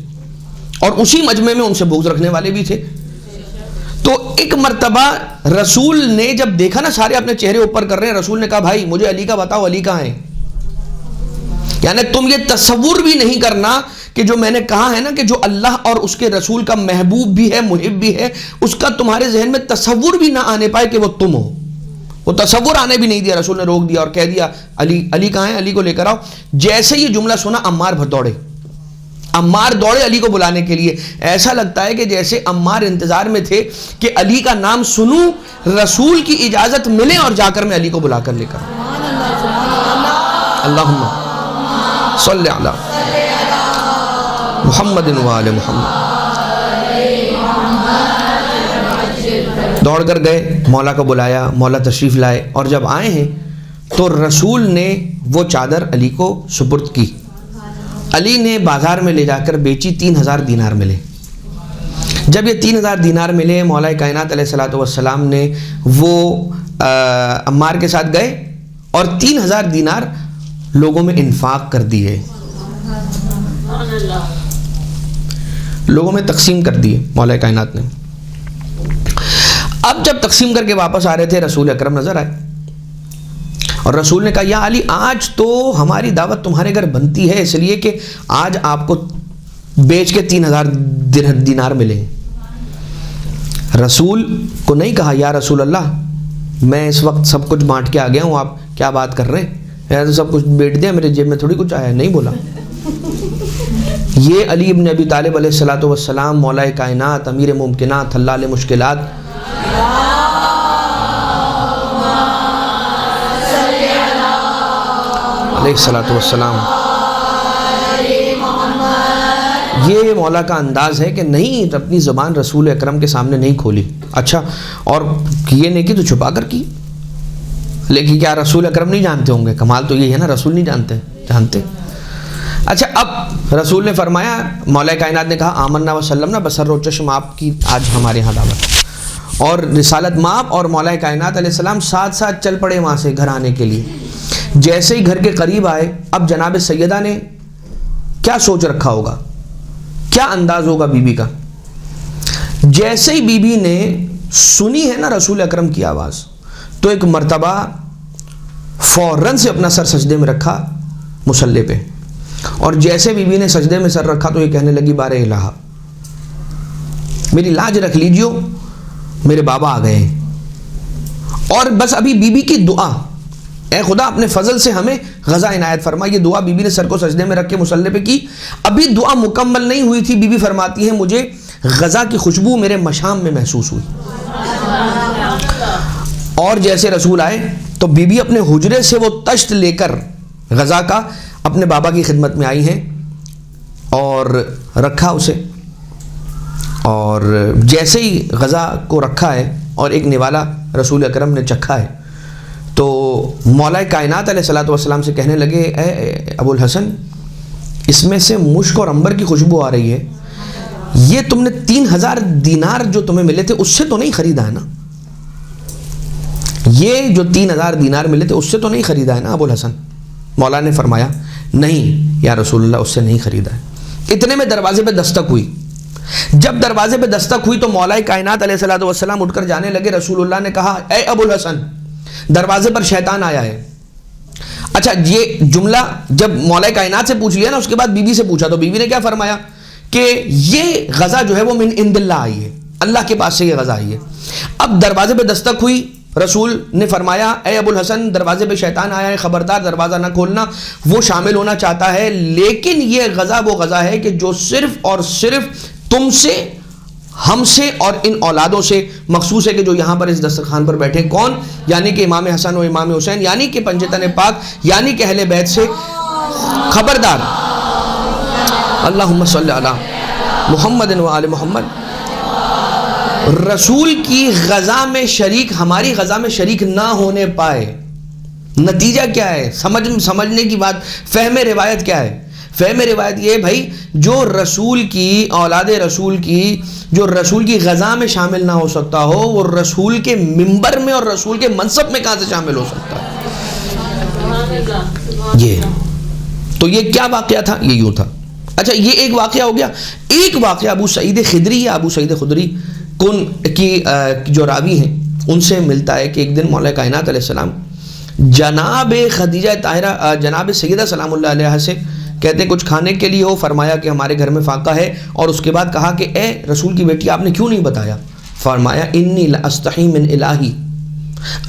A: اور اسی مجمع میں ان سے بغض رکھنے والے بھی تھے۔ تو ایک مرتبہ رسول نے جب دیکھا نا سارے اپنے چہرے اوپر کر رہے ہیں، رسول نے کہا بھائی مجھے علی کا بتاؤ، علی کہاں ہے؟ یعنی تم یہ تصور بھی نہیں کرنا کہ جو میں نے کہا ہے نا کہ جو اللہ اور اس کے رسول کا محبوب بھی ہے، محب بھی ہے، اس کا تمہارے ذہن میں تصور بھی نہ آنے پائے کہ وہ تم ہو۔ وہ تصور آنے بھی نہیں دیا، رسول نے روک دیا اور کہہ دیا علی کہاں ہے؟ علی کو لے کر آؤ۔ جیسے یہ جملہ سنا عمار دوڑے، عمار دوڑے علی کو بلانے کے لیے۔ ایسا لگتا ہے کہ جیسے عمار انتظار میں تھے کہ علی کا نام سنوں، رسول کی اجازت ملے اور جا کر میں علی کو بلا کر لے کر اللہم صلی علی محمد و آل محمد۔ دوڑ کر گئے، مولا کو بلایا، مولا تشریف لائے، اور جب آئے ہیں تو رسول نے وہ چادر علی کو سپرد کی۔ علی نے بازار میں لے جا کر بیچی، 3000 دینار ملے۔ جب یہ 3000 دینار ملے، مولا کائنات علیہ الصلوۃ والسلام نے وہ عمار کے ساتھ گئے اور 3000 دینار لوگوں میں انفاق کر دیے، لوگوں میں تقسیم کر دیے مولا کائنات نے۔ اب جب تقسیم کر کے واپس آ رہے تھے، رسول اکرم نظر آئے اور رسول نے کہا یا علی آج تو ہماری دعوت تمہارے گھر بنتی ہے، اس لیے کہ آج آپ کو بیچ کے 3000 دینار ملے۔ رسول کو نہیں کہا یا رسول اللہ میں اس وقت سب کچھ بانٹ کے آ گیا ہوں، آپ کیا بات کر رہے ہیں؟ میں تو سب کچھ بیٹ دیا، میرے جیب میں تھوڑی کچھ آیا ہے، نہیں بولا۔ یہ علی ابن ابی طالب علیہ الصلوۃ والسلام، مولا کائنات، امیر ممکنات، حلال مشکلات، علیہ الصلوۃ والسلام، یہ مولا کا انداز ہے کہ نہیں اپنی زبان رسول اکرم کے سامنے نہیں کھولی۔ اچھا، اور یہ نہیں کہ تو چھپا کر کی، لیکن کیا رسول اکرم نہیں جانتے ہوں گے؟ کمال تو یہ ہے نا، رسول نہیں جانتے۔ اچھا، اب رسول نے فرمایا، مولا کائنات نے کہا آمنا وسلمنا بسر و چشم آپ کی آج ہمارے یہاں دعوت، اور رسالت مآب اور مولا کائنات علیہ السلام ساتھ ساتھ چل پڑے وہاں سے گھر آنے کے لیے۔ جیسے ہی گھر کے قریب آئے، اب جناب سیدہ نے کیا سوچ رکھا ہوگا، کیا انداز ہوگا بی بی کا؟ جیسے ہی بی بی نے سنی ہے نا رسول اکرم کی آواز، تو ایک مرتبہ فوراً سے اپنا سر سجدے میں رکھا مصلی پہ، اور جیسے بی بی نے سجدے میں سر رکھا تو یہ کہنے لگی بار الہ، میری لاج رکھ لیجیو، میرے بابا آ گئے۔ اور بس ابھی بی بی کی دعا، اے خدا اپنے فضل سے ہمیں غزہ عنایت فرما، یہ دعا بی بی نے سر کو سجدے میں رکھ کے مصلی پہ کی۔ ابھی دعا مکمل نہیں ہوئی تھی، بی بی فرماتی ہے مجھے غزہ کی خوشبو میرے مشام میں محسوس ہوئی۔ اور جیسے رسول آئے تو بی بی اپنے حجرے سے وہ تشت لے کر غزہ کا اپنے بابا کی خدمت میں آئی ہیں اور رکھا اسے، اور جیسے ہی غزہ کو رکھا ہے اور ایک نوالا رسول اکرم نے چکھا ہے تو مولا کائنات علیہ الصلوۃ والسلام سے کہنے لگے اے ابو الحسن، اس میں سے مشک اور عنبر کی خوشبو آ رہی ہے، یہ تم نے 3000 دینار جو تمہیں ملے تھے اس سے تو نہیں خریدا ہے نا؟ یہ جو 3000 دینار ملے تھے اس سے تو نہیں خریدا ہے نا ابو الحسن؟ مولا نے فرمایا نہیں یا رسول اللہ، اس سے نہیں خریدا ہے۔ اتنے میں دروازے پہ دستک ہوئی۔ جب دروازے پہ دستک ہوئی تو مولا کائنات علیہ الصلوۃ والسلام اٹھ کر جانے لگے۔ رسول اللہ نے کہا اے ابو الحسن، دروازے پر شیطان آیا ہے۔ اچھا، یہ جملہ جب مولا کائنات سے پوچھ لیا نا، اس کے بعد بی بی سے پوچھا تو بی بی نے کیا فرمایا کہ یہ غزہ جو ہے وہ من عند اللہ آئی ہے، اللہ کے پاس سے یہ غزہ آئی ہے۔ اب دروازے پہ دستک ہوئی، رسول نے فرمایا اے ابو الحسن، دروازے پہ شیطان آیا ہے، خبردار دروازہ نہ کھولنا، وہ شامل ہونا چاہتا ہے، لیکن یہ غزہ وہ غزہ ہے کہ جو صرف اور صرف تم سے، ہم سے اور ان اولادوں سے مخصوص ہے، کہ جو یہاں پر اس دسترخوان پر بیٹھے، کون؟ یعنی کہ امام حسن و امام حسین، یعنی کہ پنجتن پاک، یعنی کہ اہل بیت سے۔ خبردار، اللہم صلی علی محمد و آل محمد۔ رسول کی غزہ میں شریک، ہماری غزہ میں شریک نہ ہونے پائے، نتیجہ کیا ہے؟ سمجھنے کی بات، فہم روایت کیا ہے؟ فہم روایت یہ بھائی، جو رسول کی اولاد رسول کی، جو رسول کی غزہ میں شامل نہ ہو سکتا ہو، وہ رسول کے منبر میں اور رسول کے منصب میں کہاں سے شامل ہو سکتا ہے؟ یہ تو یہ کیا واقعہ تھا؟ یہ یوں تھا۔ اچھا، یہ ایک واقعہ ہو گیا۔ ایک واقعہ ابو سعید خدری یا ابو سعید خدری کن کی جو راوی ہیں ان سے ملتا ہے کہ ایک دن مولا کائنات علیہ السلام جناب خدیجہ طاہرہ، جناب سیدہ سلام اللہ علیہ سے کہتے کچھ کھانے کے لیے ہو، فرمایا کہ ہمارے گھر میں فاقہ ہے، اور اس کے بعد کہا کہ اے رسول کی بیٹی، آپ نے کیوں نہیں بتایا؟ فرمایا انی لاستحی من الہی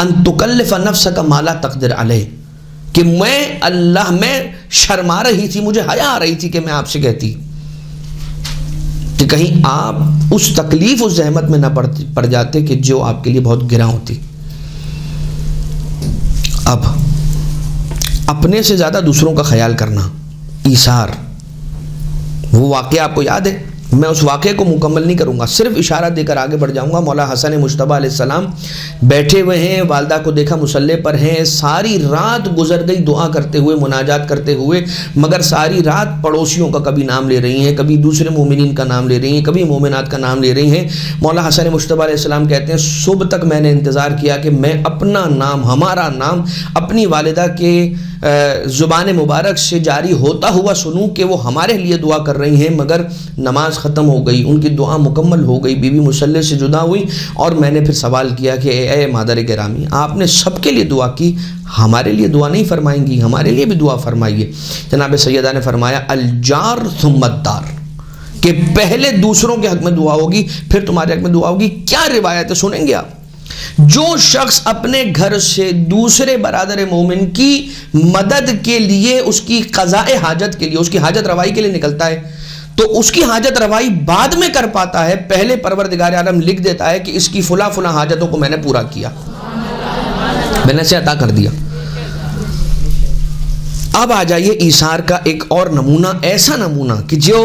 A: ان تکلف نفسک ما لا تقدر علیہ، کہ میں شرما رہی تھی، مجھے حیا آ رہی تھی کہ میں آپ سے کہتی کہ کہیں آپ اس تکلیف، اس زحمت میں نہ پڑ جاتے کہ جو آپ کے لیے بہت گراں ہوتی۔ اب اپنے سے زیادہ دوسروں کا خیال کرنا، ایثار، وہ واقعہ آپ کو یاد ہے؟ میں اس واقعے کو مکمل نہیں کروں گا، صرف اشارہ دے کر آگے بڑھ جاؤں گا۔ مولا حسن مجتبیٰ علیہ السلام بیٹھے ہوئے ہیں، والدہ کو دیکھا مصلی پر ہیں، ساری رات گزر گئی دعا کرتے ہوئے، مناجات کرتے ہوئے، مگر ساری رات پڑوسیوں کا کبھی نام لے رہی ہیں، کبھی دوسرے مومنین کا نام لے رہی ہیں، کبھی مومنات کا نام لے رہی ہیں۔ مولا حسن مجتبیٰ علیہ السلام کہتے ہیں صبح تک میں نے انتظار کیا کہ میں اپنا نام، ہمارا نام اپنی والدہ کے زبان مبارک سے جاری ہوتا ہوا سنوں کہ وہ ہمارے لیے دعا کر رہی ہیں، مگر نماز ختم ہو گئی، ان کی دعا مکمل ہو گئی، بیوی مصلی سے جدا ہوئی، اور میں نے پھر سوال کیا کہ اے مادر گرامی، آپ نے سب کے لیے دعا کی، ہمارے لیے دعا نہیں فرمائیں گی؟ ہمارے لیے بھی دعا فرمائیے۔ جناب سیدہ نے فرمایا الجار ثم الدار، کہ پہلے دوسروں کے حق میں دعا ہوگی، پھر تمہارے حق میں دعا ہوگی۔ کیا روایت ہے سنیں گے آپ؟ جو شخص اپنے گھر سے دوسرے برادر مومن کی مدد کے لیے، اس کی قضاء حاجت کے لیے، اس کی حاجت روائی کے لیے نکلتا ہے، تو اس کی حاجت روائی بعد میں کر پاتا ہے، پہلے پروردگار عالم لکھ دیتا ہے کہ اس کی فلاں فلاں حاجتوں کو میں نے پورا کیا، میں نے اسے عطا کر دیا۔ اب آ جائیے ایثار کا ایک اور نمونہ، ایسا نمونہ کہ جو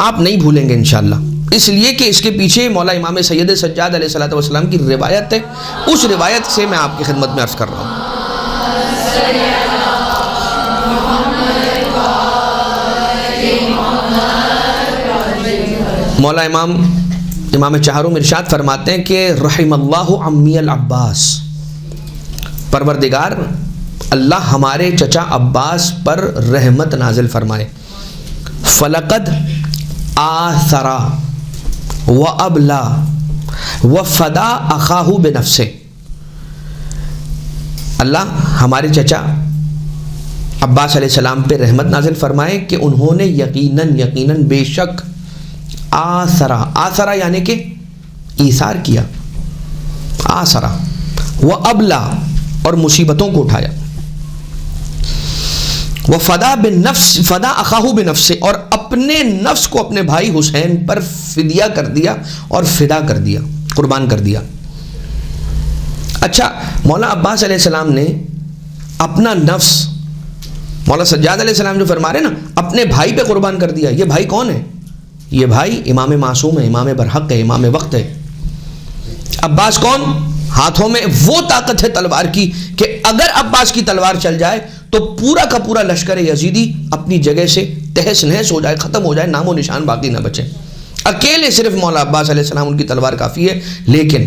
A: آپ نہیں بھولیں گے انشاءاللہ، اس لیے کہ اس کے پیچھے مولا امام سید سجاد علیہ الصلوۃ والسلام کی روایت ہے، اس روایت سے میں آپ کی خدمت میں عرض کر رہا ہوں۔ مولا امام چہارم ارشاد فرماتے ہیں کہ رحم اللہ عمی العباس، پروردگار اللہ ہمارے چچا عباس پر رحمت نازل فرمائے۔ فلقد آثرا وابلا وفدا اخاہ بنفسہ، اللہ ہمارے چچا عباس علیہ السلام پہ رحمت نازل فرمائے کہ انہوں نے یقیناً بے شک آثرا یعنی کہ ایثار کیا، آثرا وابلا اور مصیبتوں کو اٹھایا، وفدا بالنفس، فدا اخاہ بنفسہ، اور اپنے نفس کو اپنے بھائی حسین پر فدیہ کر دیا اور فدا کر دیا، قربان کر دیا۔ اچھا، مولا عباس علیہ السلام نے اپنا نفس، مولا سجاد علیہ السلام جو فرما رہے نا اپنے بھائی پہ قربان کر دیا. یہ بھائی کون ہے؟ یہ بھائی امام معصوم ہے، امام برحق ہے، امام وقت ہے. عباس کون؟ ہاتھوں میں وہ طاقت ہے تلوار کی کہ اگر عباس کی تلوار چل جائے تو پورا کا پورا لشکر یزیدی اپنی جگہ سے تہس نہس ہو جائے، ختم ہو جائے، نام و نشان باقی نہ بچے. اکیلے صرف مولا عباس علیہ السلام ان کی تلوار کافی ہے. لیکن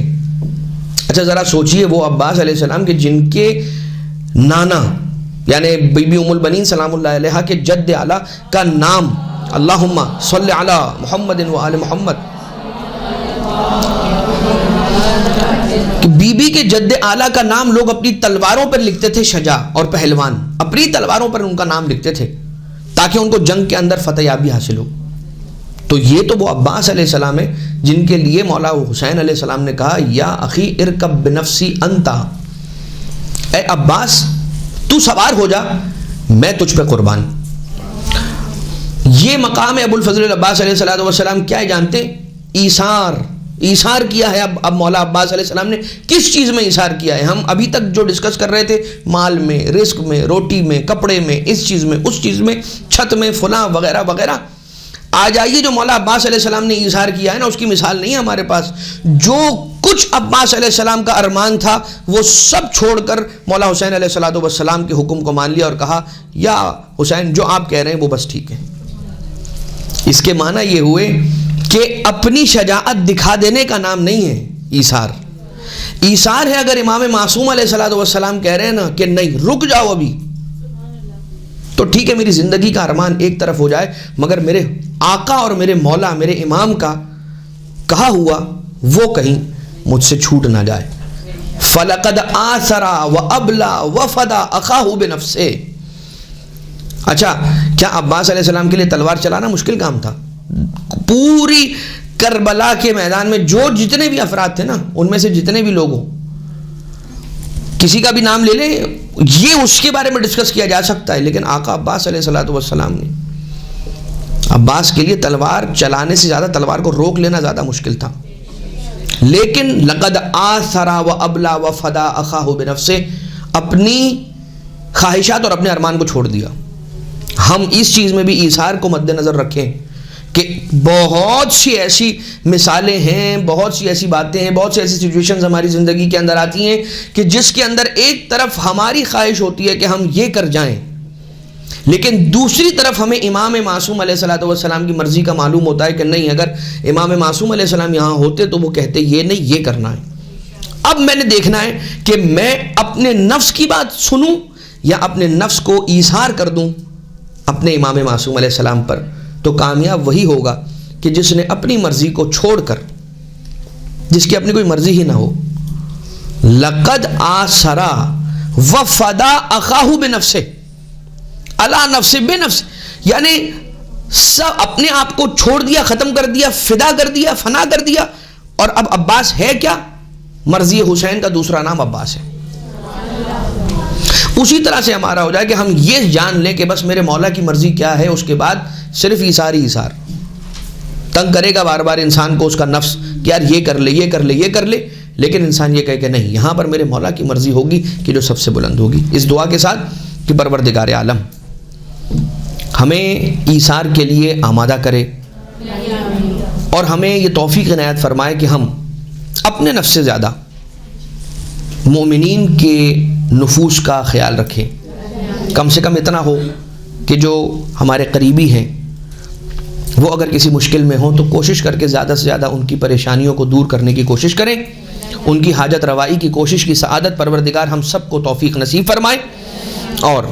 A: اچھا ذرا سوچئے، وہ عباس علیہ السلام کے جن کے نانا یعنی بی بی ام البنین سلام اللہ علیہا کے جد اعلیٰ کا نام اللہم صلی علی محمد و آل محمد، بی بی کے جد اعلیٰ کا نام لوگ اپنی تلواروں پر لکھتے تھے، شجاع اور پہلوان اپنی تلواروں پر ان کا نام لکھتے تھے تاکہ ان کو جنگ کے اندر فتح یابی حاصل ہو. تو یہ تو وہ عباس علیہ السلام ہے جن کے لیے مولا حسین علیہ السلام نے کہا یا اخی ارکب بنفسی انتا، اے عباس تو سوار ہو جا، میں تجھ پہ قربان. یہ مقام ابو الفضل العباس علیہ السلام کیا ہے جانتے؟ ایثار کیا ہے. اب مولا عباس علیہ السلام نے کس چیز میں ایثار کیا ہے؟ ہم ابھی تک جو ڈسکس کر رہے تھے، مال میں، رزق میں، روٹی میں، کپڑے میں، اس چیز میں، اس چیز میں، چھت میں، فلاں وغیرہ وغیرہ. آ جائیے جو مولا عباس علیہ السلام نے ایثار کیا ہے نا، اس کی مثال نہیں ہے ہمارے پاس. جو کچھ عباس علیہ السلام کا ارمان تھا وہ سب چھوڑ کر مولا حسین علیہ السلام کے حکم کو مان لیا اور کہا یا حسین جو آپ کہہ رہے ہیں وہ بس ٹھیک ہے. اس کے معنی یہ ہوئے کہ اپنی شجاعت دکھا دینے کا نام نہیں ہے ایثار. ایثار ہے اگر امام معصوم علیہ السلام کہہ رہے ہیں نا کہ نہیں رک جاؤ ابھی، تو ٹھیک ہے میری زندگی کا ارمان ایک طرف ہو جائے مگر میرے آقا اور میرے مولا میرے امام کا کہا ہوا وہ کہیں مجھ سے چھوٹ نہ جائے. فَلَقَدْ آثَرَ وَأَبْلَى وَفَدَى أَخَاهُ بِنَفْسِهِ. اچھا کیا عباس علیہ السلام کے لیے تلوار چلانا مشکل کام تھا؟ پوری کربلا کے میدان میں جو جتنے بھی افراد تھے نا، ان میں سے جتنے بھی لوگ ہوں، کسی کا بھی نام لے لیں، یہ اس کے بارے میں ڈسکس کیا جا سکتا ہے. لیکن آقا عباس علیہ السلام نے عباس کے لیے تلوار چلانے سے زیادہ تلوار کو روک لینا زیادہ مشکل تھا. لیکن لقد آثر وابلا وفدا اخاہ بنفسہ، اپنی خواہشات اور اپنے ارمان کو چھوڑ دیا. ہم اس چیز میں بھی ایثار کو مد نظر رکھیں کہ بہت سی ایسی مثالیں ہیں، بہت سی ایسی باتیں ہیں، بہت سی ایسی سچویشنز ہماری زندگی کے اندر آتی ہیں کہ جس کے اندر ایک طرف ہماری خواہش ہوتی ہے کہ ہم یہ کر جائیں، لیکن دوسری طرف ہمیں امام معصوم علیہ السلام کی مرضی کا معلوم ہوتا ہے کہ نہیں، اگر امام معصوم علیہ السلام یہاں ہوتے تو وہ کہتے یہ نہیں یہ کرنا ہے. اب میں نے دیکھنا ہے کہ میں اپنے نفس کی بات سنوں یا اپنے نفس کو ایثار کر دوں اپنے امام معصوم علیہ السلام پر. تو کامیاب وہی ہوگا کہ جس نے اپنی مرضی کو چھوڑ کر، جس کی اپنی کوئی مرضی ہی نہ ہو، لقد آثر وفدا اخاہ بنفسہ علی نفس بنفس، یعنی سب اپنے آپ کو چھوڑ دیا، ختم کر دیا، فدا کر دیا، فنا کر دیا. اور اب عباس ہے کیا؟ مرضی حسین کا دوسرا نام عباس ہے. اسی طرح سے ہمارا ہو جائے کہ ہم یہ جان لیں کہ بس میرے مولا کی مرضی کیا ہے، اس کے بعد صرف ایثار ہی ایثار. تنگ کرے گا بار بار انسان کو اس کا نفس کہ یار یہ کر لے یہ کر لے یہ کر لے، لیکن انسان یہ کہے کہ نہیں، یہاں پر میرے مولا کی مرضی ہوگی کہ جو سب سے بلند ہوگی. اس دعا کے ساتھ کہ پروردگار عالم ہمیں ایثار کے لیے آمادہ کرے اور ہمیں یہ توفیق عنایت فرمائے کہ ہم اپنے نفس سے زیادہ مومنین کے نفوس کا خیال رکھیں. کم سے کم اتنا ہو کہ جو ہمارے قریبی ہیں وہ اگر کسی مشکل میں ہوں تو کوشش کر کے زیادہ سے زیادہ ان کی پریشانیوں کو دور کرنے کی کوشش کریں، ان کی حاجت روائی کی کوشش کی سعادت پروردگار ہم سب کو توفیق نصیب فرمائے. اور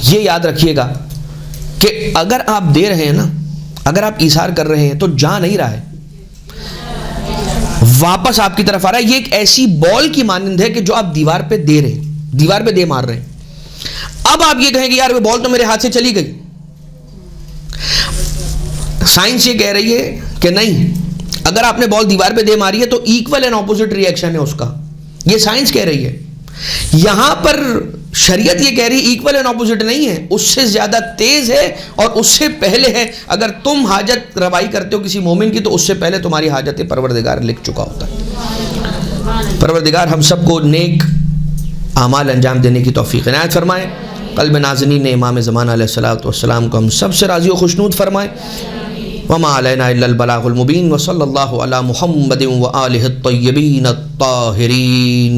A: یہ یاد رکھیے گا کہ اگر آپ دے رہے ہیں نا، اگر آپ ایثار کر رہے ہیں تو جا نہیں رہا ہے، واپس آپ کی طرف آ رہا ہے. یہ ایک ایسی بال کی مانند ہے کہ جو آپ دیوار پہ دے رہے ہیں، دیوار پہ دے مار رہے ہیں. اب آپ یہ کہیں کہ یار وہ بال تو میرے ہاتھ سے چلی گئی. سائنس یہ کہہ رہی ہے کہ نہیں، اگر آپ نے بال دیوار پہ دے ماری ہے تو equal and opposite reaction ہے اس کا. یہ سائنس کہہ رہی ہے. یہاں پر شریعت یہ کہہ رہی ہے ایکول اینڈ اپوزٹ نہیں ہے، اس سے زیادہ تیز ہے اور اس سے پہلے ہے. اگر تم حاجت روائی کرتے ہو کسی مومن کی تو اس سے پہلے تمہاری حاجت پروردگار لکھ چکا ہوتا ہے. پروردگار ہم سب کو نیک اعمال انجام دینے کی توفیق عنایت فرمائے. قلب نازنین امام زمانہ علیہ الصلوۃ والسلام کو ہم سب سے راضی و خوشنود فرمائے. وما علینا الا البلاغ المبین وصلی اللہ علی محمد وآلہ الطیبین الطاہرین.